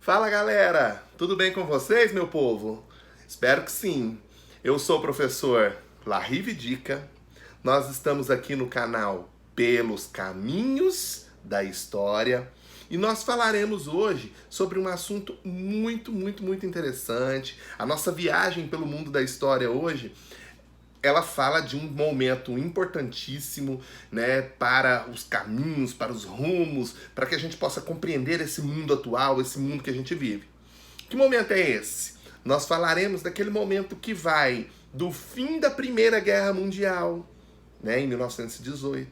Fala galera, tudo bem com vocês, meu povo? Espero que sim. Eu sou o professor Larry Vidica. Nós estamos aqui no canal Pelos Caminhos da História e nós falaremos hoje sobre um assunto muito interessante. A nossa viagem pelo mundo da história hoje, ela fala de um momento importantíssimo, né, para os caminhos, para os rumos, para que a gente possa compreender esse mundo atual, esse mundo que a gente vive. Que momento é esse? Nós falaremos daquele momento que vai do fim da Primeira Guerra Mundial, né, em 1918,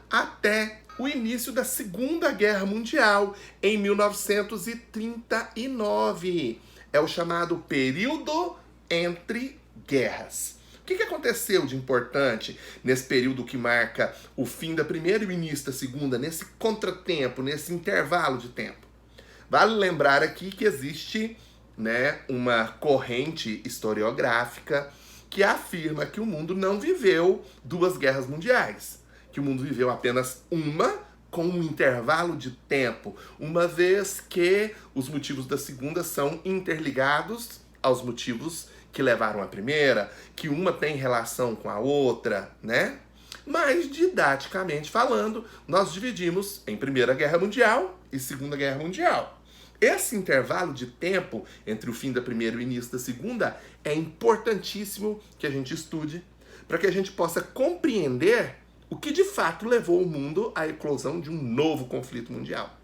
até o início da Segunda Guerra Mundial, em 1939. É o chamado período entre guerras. O que aconteceu de importante nesse período que marca o fim da primeira e o início da segunda, nesse contratempo, nesse intervalo de tempo? Vale lembrar aqui que existe, né, uma corrente historiográfica que afirma que o mundo não viveu duas guerras mundiais, que o mundo viveu apenas uma, com um intervalo de tempo, uma vez que os motivos da segunda são interligados aos motivos que levaram à primeira, que uma tem relação com a outra, né? Mas, didaticamente falando, nós dividimos em Primeira Guerra Mundial e Segunda Guerra Mundial. Esse intervalo de tempo entre o fim da primeira e o início da segunda é importantíssimo que a gente estude para que a gente possa compreender o que de fato levou o mundo à eclosão de um novo conflito mundial.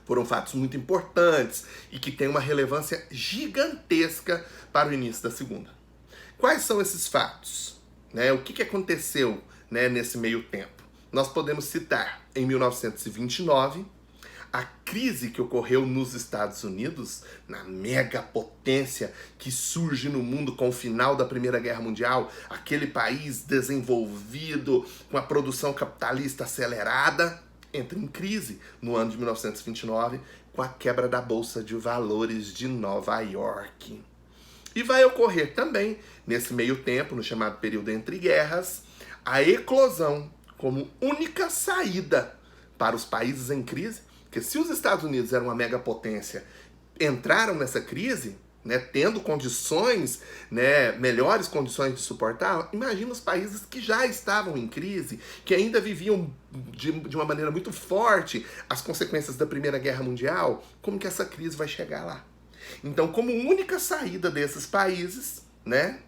Foram fatos muito importantes e que têm uma relevância gigantesca para o início da segunda. Quais são esses fatos? Né? O que aconteceu, né, nesse meio tempo? Nós podemos citar, em 1929, a crise que ocorreu nos Estados Unidos, na megapotência que surge no mundo com o final da Primeira Guerra Mundial, aquele país desenvolvido, com a produção capitalista acelerada, entra em crise no ano de 1929 com a quebra da Bolsa de Valores de Nova York. E vai ocorrer também, nesse meio tempo, no chamado período entre guerras, a eclosão como única saída para os países em crise, porque se os Estados Unidos eram uma megapotência, entraram nessa crise, né, tendo condições, né, melhores condições de suportá-la, imagina os países que já estavam em crise, que ainda viviam de uma maneira muito forte as consequências da Primeira Guerra Mundial, como que essa crise vai chegar lá? Então, como única saída desses países, né,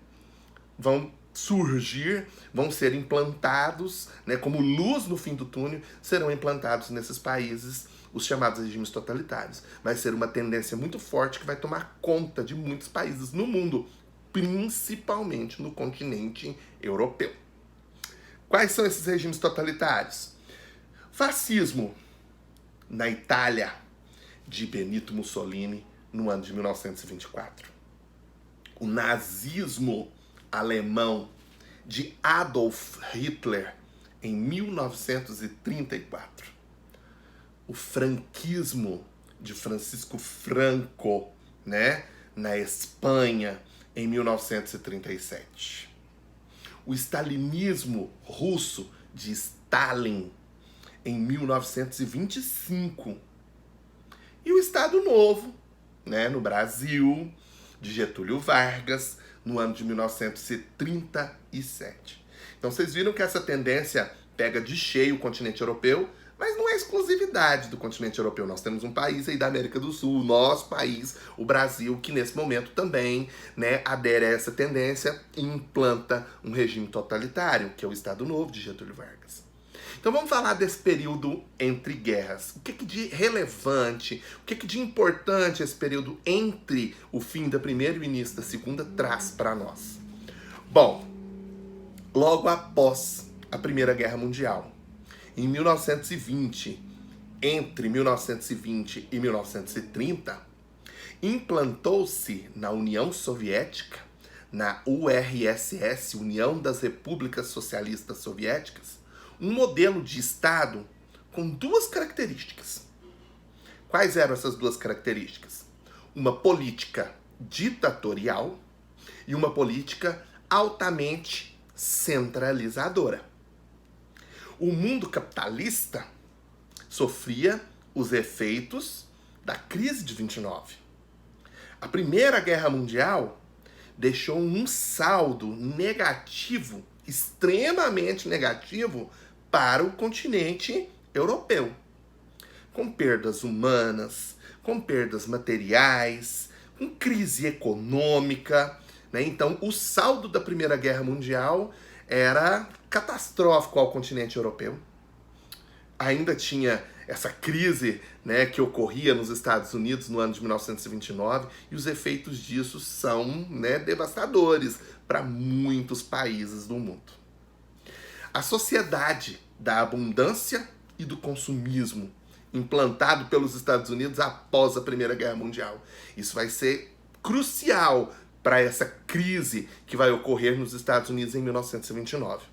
vão surgir, vão ser implantados, né, como luz no fim do túnel, serão implantados nesses países os chamados regimes totalitários. Vai ser uma tendência muito forte que vai tomar conta de muitos países no mundo, principalmente no continente europeu. Quais são esses regimes totalitários? Fascismo na Itália, de Benito Mussolini, no ano de 1924. O nazismo alemão de Adolf Hitler, em 1934. O franquismo de Francisco Franco, né, na Espanha, em 1937. O stalinismo russo de Stalin, em 1925. E o Estado Novo, né, no Brasil, de Getúlio Vargas, no ano de 1937. Então vocês viram que essa tendência pega de cheio o continente europeu, mas não é exclusividade do continente europeu. Nós temos um país aí da América do Sul, o nosso país, o Brasil, que nesse momento também, né, adere a essa tendência e implanta um regime totalitário, que é o Estado Novo de Getúlio Vargas. Então vamos falar desse período entre guerras. O que de relevante, o que de importante esse período entre o fim da primeira e o início da segunda traz para nós? Bom, logo após a Primeira Guerra Mundial, em 1920, entre 1920 e 1930, implantou-se na União Soviética, na URSS, União das Repúblicas Socialistas Soviéticas, um modelo de Estado com duas características. Quais eram essas duas características? Uma política ditatorial e uma política altamente centralizadora. O mundo capitalista sofria os efeitos da crise de 29. A Primeira Guerra Mundial deixou um saldo negativo, extremamente negativo, para o continente europeu, com perdas humanas, com perdas materiais, com crise econômica, né? Então, o saldo da Primeira Guerra Mundial era catastrófico ao continente europeu. Ainda tinha essa crise, né, que ocorria nos Estados Unidos no ano de 1929, e os efeitos disso são, né, devastadores para muitos países do mundo. A sociedade da abundância e do consumismo implantado pelos Estados Unidos após a Primeira Guerra Mundial. Isso vai ser crucial para essa crise que vai ocorrer nos Estados Unidos em 1929.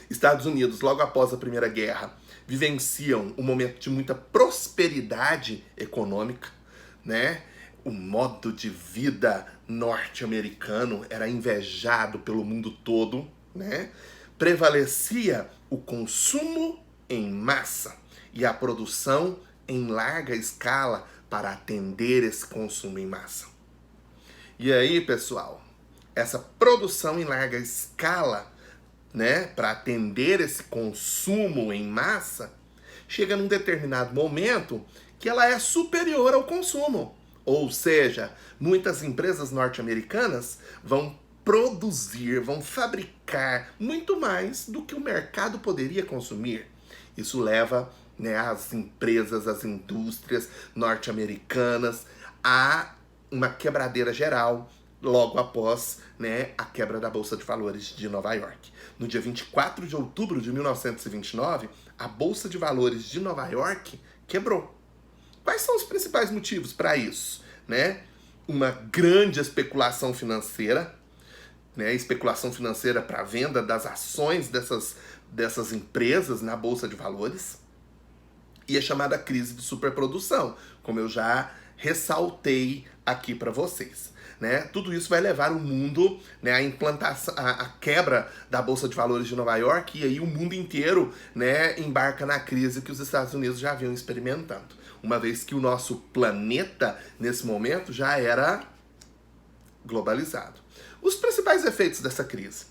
Estados Unidos, logo após a Primeira Guerra, vivenciam um momento de muita prosperidade econômica, né? O modo de vida norte-americano era invejado pelo mundo todo, né? Prevalecia o consumo em massa e a produção em larga escala para atender esse consumo em massa. E aí, pessoal, essa produção em larga escala, né, para atender esse consumo em massa, chega num determinado momento que ela é superior ao consumo. Ou seja, muitas empresas norte-americanas vão produzir, vão fabricar muito mais do que o mercado poderia consumir. Isso leva, né, as empresas, as indústrias norte-americanas a uma quebradeira geral logo após, né, a quebra da Bolsa de Valores de Nova York. No dia 24 de outubro de 1929, a Bolsa de Valores de Nova York quebrou. Quais são os principais motivos para isso? Né? Uma grande especulação financeira, né? Especulação financeira para a venda das ações dessas empresas na Bolsa de Valores, e a chamada crise de superprodução, como eu já ressaltei aqui para vocês. Né? Tudo isso vai levar o mundo, né, à implantação, à quebra da Bolsa de Valores de Nova York, e aí o mundo inteiro, né, embarca na crise que os Estados Unidos já vinham experimentando. Uma vez que o nosso planeta, nesse momento, já era globalizado. Os principais efeitos dessa crise.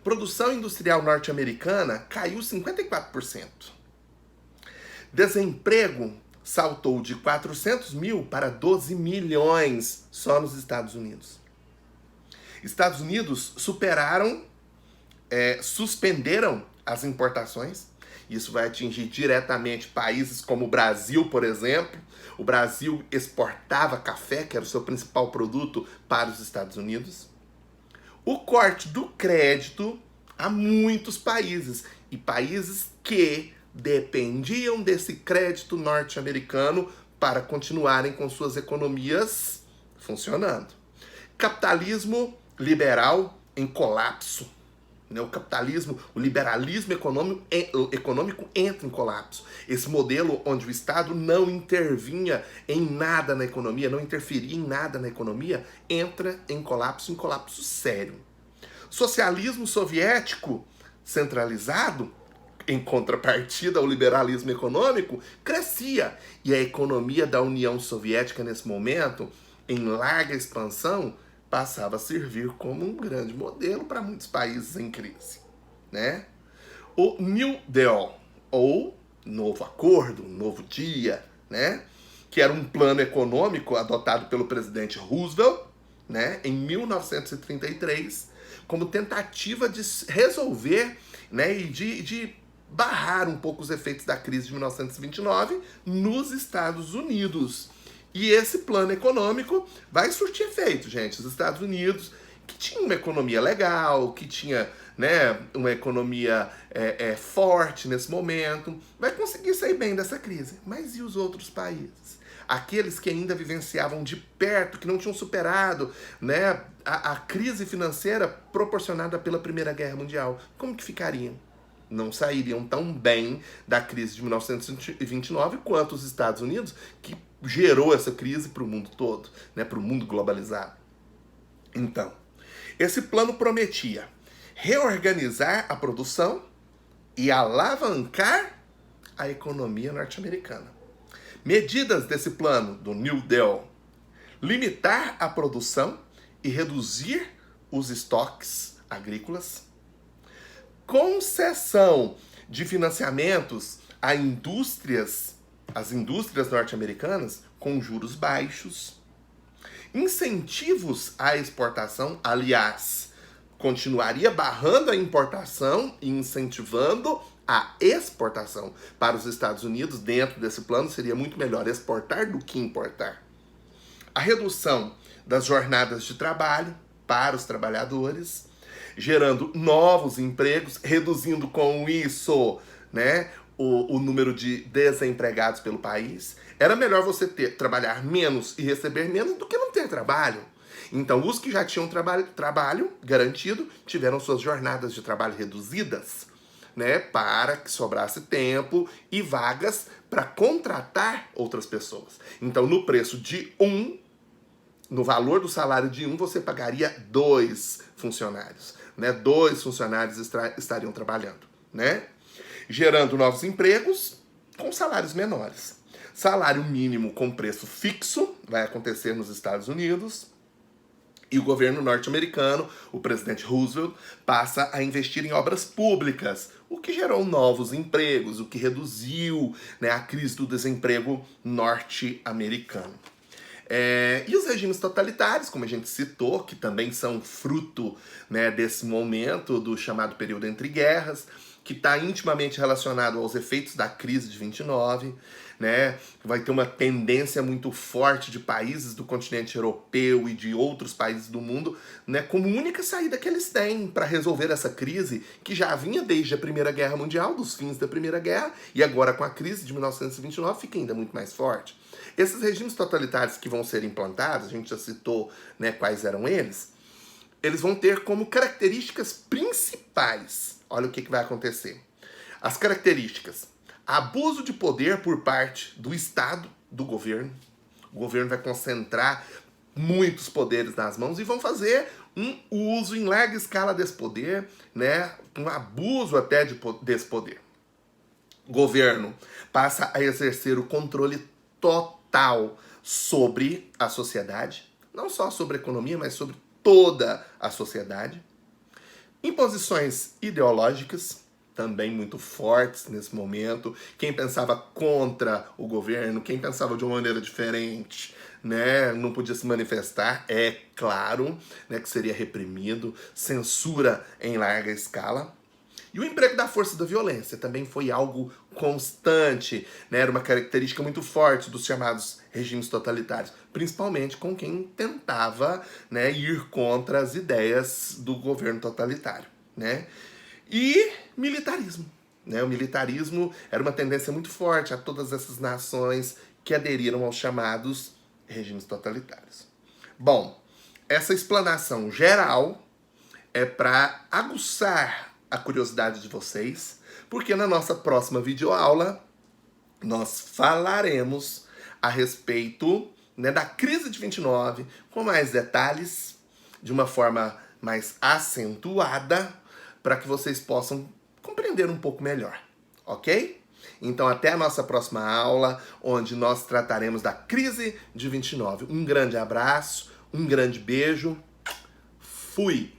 Produção industrial norte-americana caiu 54%. Desemprego saltou de 400 mil para 12 milhões só nos Estados Unidos. Estados Unidos suspenderam as importações. Isso vai atingir diretamente países como o Brasil, por exemplo. O Brasil exportava café, que era o seu principal produto, para os Estados Unidos. O corte do crédito a muitos países, e países que dependiam desse crédito norte-americano para continuarem com suas economias funcionando. Capitalismo liberal em colapso. O liberalismo econômico entra em colapso. Esse modelo onde o Estado não intervinha em nada na economia, não interferia em nada na economia, entra em colapso sério. Socialismo soviético centralizado, em contrapartida ao liberalismo econômico, crescia. E a economia da União Soviética, nesse momento, em larga expansão, passava a servir como um grande modelo para muitos países em crise. Né? O New Deal, ou Novo Acordo, Novo Dia, né? Que era um plano econômico adotado pelo presidente Roosevelt, né, em 1933, como tentativa de resolver, né, e de barrar um pouco os efeitos da crise de 1929 nos Estados Unidos. E esse plano econômico vai surtir efeito, gente. Os Estados Unidos, que tinha uma economia legal, que tinha, né, uma economia forte nesse momento, vai conseguir sair bem dessa crise. Mas e os outros países? Aqueles que ainda vivenciavam de perto, que não tinham superado, né, a crise financeira proporcionada pela Primeira Guerra Mundial, como que ficariam? Não sairiam tão bem da crise de 1929 quanto os Estados Unidos, que gerou essa crise para o mundo todo, né, para o mundo globalizado. Então, esse plano prometia reorganizar a produção e alavancar a economia norte-americana. Medidas desse plano do New Deal: limitar a produção e reduzir os estoques agrícolas, concessão de financiamentos a as indústrias norte-americanas com juros baixos, incentivos à exportação, aliás, continuaria barrando a importação e incentivando a exportação para os Estados Unidos. Dentro desse plano seria muito melhor exportar do que importar. A redução das jornadas de trabalho para os trabalhadores, gerando novos empregos, reduzindo com isso, né, o número de desempregados pelo país. Era melhor você trabalhar menos e receber menos do que não ter trabalho. Então, os que já tinham trabalho garantido tiveram suas jornadas de trabalho reduzidas, né, para que sobrasse tempo e vagas para contratar outras pessoas. Então, no preço de no valor do salário de você pagaria 2 funcionários, né? 2 funcionários estariam trabalhando, né? Gerando novos empregos com salários menores. Salário mínimo com preço fixo vai acontecer nos Estados Unidos. E o governo norte-americano, o presidente Roosevelt, passa a investir em obras públicas, o que gerou novos empregos, o que reduziu, né, a crise do desemprego norte-americano. E os regimes totalitários, como a gente citou, que também são fruto, né, desse momento do chamado período entre guerras, que está intimamente relacionado aos efeitos da crise de 29, né? Vai ter uma tendência muito forte de países do continente europeu e de outros países do mundo, né, como única saída que eles têm para resolver essa crise, que já vinha desde a Primeira Guerra Mundial, dos fins da Primeira Guerra, e agora com a crise de 1929 fica ainda muito mais forte. Esses regimes totalitários que vão ser implantados, a gente já citou, né, quais eram eles vão ter como características principais, olha o que vai acontecer. As características: abuso de poder por parte do Estado, do governo. O governo vai concentrar muitos poderes nas mãos e vão fazer um uso em larga escala desse poder, né, um abuso até desse poder. O governo passa a exercer o controle total sobre a sociedade, não só sobre a economia, mas sobre toda a sociedade. Imposições ideológicas, também muito fortes nesse momento. Quem pensava contra o governo, quem pensava de uma maneira diferente, né, não podia se manifestar, é claro, né, que seria reprimido. Censura em larga escala. E o emprego da força da violência também foi algo constante, né? Era uma característica muito forte dos chamados regimes totalitários, principalmente com quem tentava, né, ir contra as ideias do governo totalitário, né? E militarismo, né? O militarismo era uma tendência muito forte a todas essas nações que aderiram aos chamados regimes totalitários. Bom, essa explanação geral é para aguçar a curiosidade de vocês, porque na nossa próxima videoaula nós falaremos a respeito, né, da crise de 29, com mais detalhes, de uma forma mais acentuada, para que vocês possam compreender um pouco melhor, ok? Então até a nossa próxima aula, onde nós trataremos da crise de 29. Um grande abraço, um grande beijo, fui!